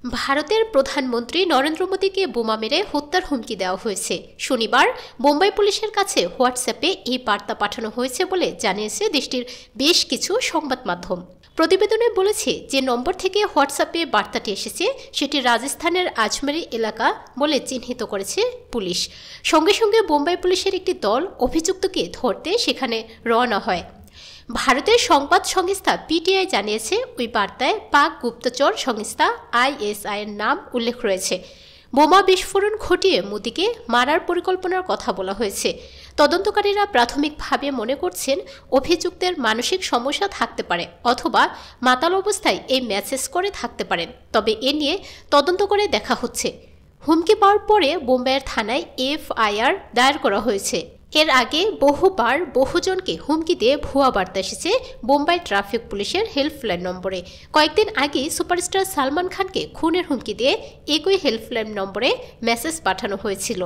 ভারতের প্রধানমন্ত্রী নরেন্দ্র মোদীকে বোমা মেরে হত্যার হুমকি দেওয়া হয়েছে। শনিবার মুম্বাই পুলিশের কাছে হোয়াটসঅ্যাপে এই বার্তা পাঠানো হয়েছে বলে জানিয়েছে দেশটির বেশ কিছু সংবাদ মাধ্যম। প্রতিবেদনে বলেছে যে নম্বর থেকে হোয়াটসঅ্যাপে বার্তাটি এসেছে সেটি রাজস্থানের আজমেরি এলাকা বলে চিহ্নিত করেছে পুলিশ। সঙ্গে সঙ্গে মুম্বাই পুলিশের একটি দল অভিযুক্তকে ধরতে সেখানে রওনা হয়। ভারতের সংবাদ সংস্থা পিটিআই জানিয়েছে ওই বার্তায় পাক গুপ্তচর সংস্থা আইএসআই এর নাম উল্লেখ রয়েছে। বোমা বিস্ফোরণ ঘটিয়ে মোদিকে মারার পরিকল্পনার কথা বলা হয়েছে। তদন্তকারীরা প্রাথমিকভাবে মনে করছেন অভিযুক্তের মানসিক সমস্যা থাকতে পারে অথবা মাতাল অবস্থায় এই মেসেজ করে থাকতে পারেন, তবে এ নিয়ে তদন্ত করে দেখা হচ্ছে। হুমকি পাওয়ার পরে বোম্বাইয়ের থানায় এফআইআর দায়ের করা হয়েছে। এর আগে বহুবার বহুজনকে হুমকি দিয়ে ভুয়া বার্তা এসেছে বোম্বাই ট্রাফিক পুলিশের হেল্পলাইন নম্বরে। কয়েকদিন আগে সুপারস্টার সালমান খানকে খুনের হুমকি দিয়ে একই হেল্পলাইন নম্বরে মেসেজ পাঠানো হয়েছিল।